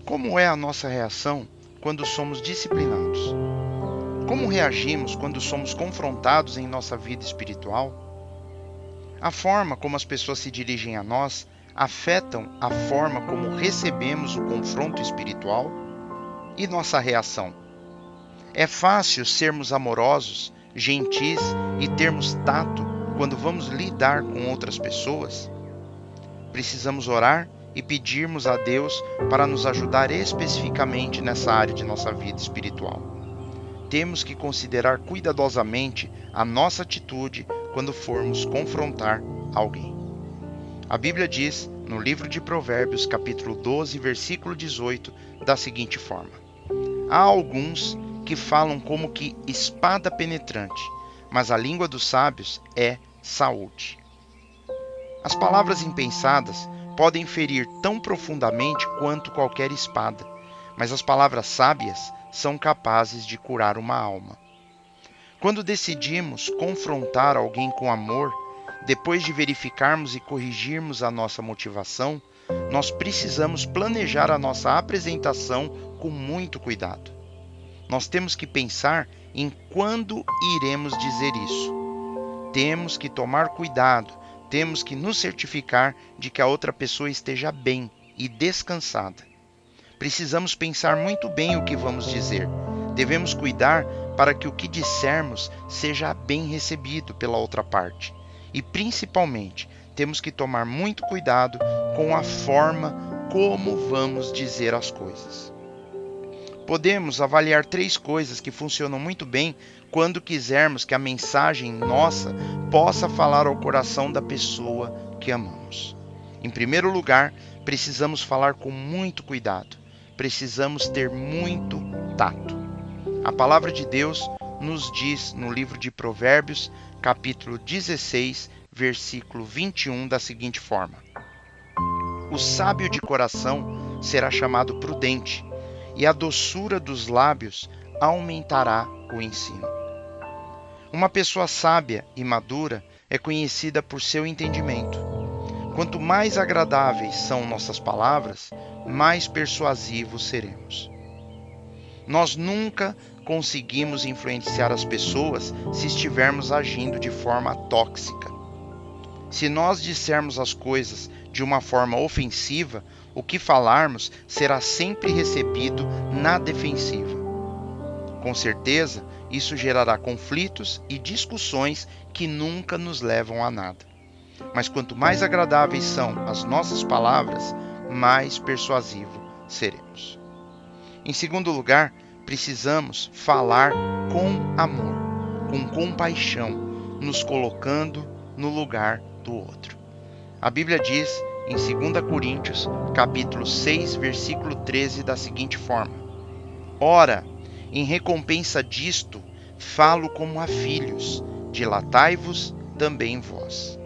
Como é a nossa reação quando somos disciplinados? Como reagimos quando somos confrontados em nossa vida espiritual? A forma como as pessoas se dirigem a nós afetam a forma como recebemos o confronto espiritual? E nossa reação? É fácil sermos amorosos, gentis e termos tato quando vamos lidar com outras pessoas? Precisamos orar e pedirmos a Deus para nos ajudar especificamente nessa área de nossa vida espiritual. Temos que considerar cuidadosamente a nossa atitude quando formos confrontar alguém. A Bíblia diz, no livro de Provérbios, capítulo 12, versículo 18, da seguinte forma: Há alguns que falam como que espada penetrante, mas a língua dos sábios é saúde. As palavras impensadas podem ferir tão profundamente quanto qualquer espada, mas as palavras sábias são capazes de curar uma alma. Quando decidimos confrontar alguém com amor, depois de verificarmos e corrigirmos a nossa motivação, nós precisamos planejar a nossa apresentação com muito cuidado. Nós temos que pensar em quando iremos dizer isso. Temos que tomar cuidado, temos que nos certificar de que a outra pessoa esteja bem e descansada. Precisamos pensar muito bem o que vamos dizer. Devemos cuidar para que o que dissermos seja bem recebido pela outra parte. E principalmente, temos que tomar muito cuidado com a forma como vamos dizer as coisas. Podemos avaliar 3 coisas que funcionam muito bem quando quisermos que a mensagem nossa possa falar ao coração da pessoa que amamos. Em primeiro lugar, precisamos falar com muito cuidado. Precisamos ter muito tato. A palavra de Deus nos diz no livro de Provérbios, capítulo 16, versículo 21, da seguinte forma: O sábio de coração será chamado prudente, e a doçura dos lábios aumentará o ensino. Uma pessoa sábia e madura é conhecida por seu entendimento. Quanto mais agradáveis são nossas palavras, mais persuasivos seremos. Nós nunca conseguimos influenciar as pessoas se estivermos agindo de forma tóxica. Se nós dissermos as coisas de uma forma ofensiva, o que falarmos será sempre recebido na defensiva. Com certeza, isso gerará conflitos e discussões que nunca nos levam a nada. Mas quanto mais agradáveis são as nossas palavras, mais persuasivo seremos. Em segundo lugar, precisamos falar com amor, com compaixão, nos colocando no lugar do outro. A Bíblia diz em 2 Coríntios, capítulo 6, versículo 13, da seguinte forma: Ora, em recompensa disto, falo como a filhos, dilatai-vos também vós.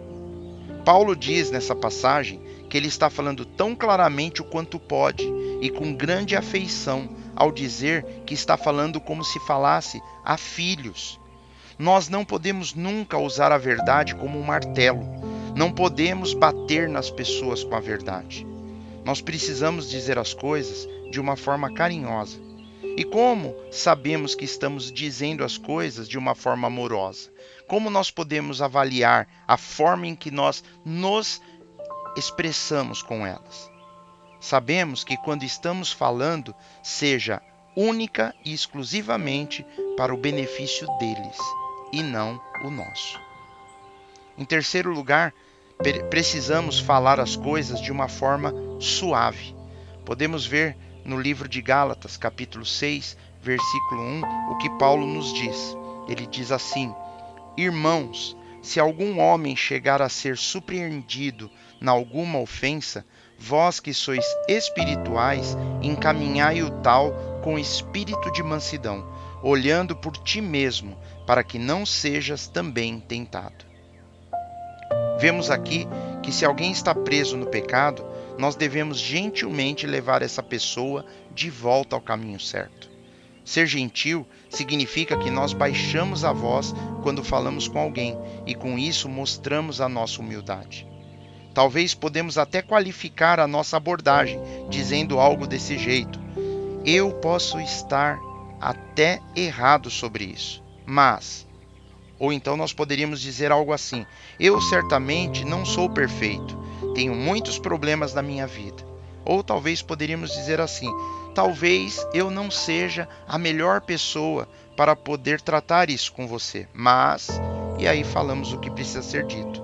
Paulo diz nessa passagem que ele está falando tão claramente o quanto pode e com grande afeição ao dizer que está falando como se falasse a filhos. Nós não podemos nunca usar a verdade como um martelo. Não podemos bater nas pessoas com a verdade. Nós precisamos dizer as coisas de uma forma carinhosa. E como sabemos que estamos dizendo as coisas de uma forma amorosa? Como nós podemos avaliar a forma em que nós nos expressamos com elas? Sabemos que quando estamos falando, seja única e exclusivamente para o benefício deles e não o nosso. Em terceiro lugar, precisamos falar as coisas de uma forma suave. Podemos ver no livro de Gálatas, capítulo 6, versículo 1, o que Paulo nos diz. Ele diz assim: Irmãos, se algum homem chegar a ser surpreendido na alguma ofensa, vós que sois espirituais, encaminhai o tal com espírito de mansidão, olhando por ti mesmo, para que não sejas também tentado. Vemos aqui que se alguém está preso no pecado, nós devemos gentilmente levar essa pessoa de volta ao caminho certo. Ser gentil significa que nós baixamos a voz quando falamos com alguém e com isso mostramos a nossa humildade. Talvez podemos até qualificar a nossa abordagem, dizendo algo desse jeito: eu posso estar até errado sobre isso, mas... Ou então nós poderíamos dizer algo assim: eu certamente não sou perfeito, tenho muitos problemas na minha vida. Ou talvez poderíamos dizer assim: talvez eu não seja a melhor pessoa para poder tratar isso com você, mas... E aí falamos o que precisa ser dito.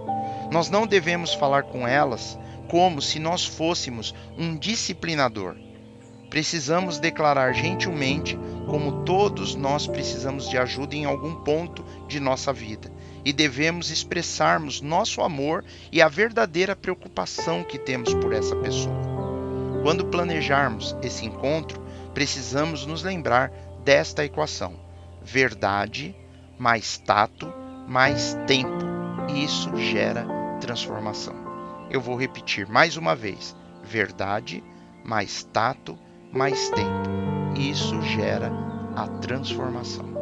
Nós não devemos falar com elas como se nós fôssemos um disciplinador. Precisamos declarar gentilmente como todos nós precisamos de ajuda em algum ponto de nossa vida e devemos expressarmos nosso amor e a verdadeira preocupação que temos por essa pessoa. Quando planejarmos esse encontro, precisamos nos lembrar desta equação: verdade mais tato mais tempo. Isso gera transformação. Eu vou repetir mais uma vez: verdade mais tato mais tempo. Isso gera a transformação.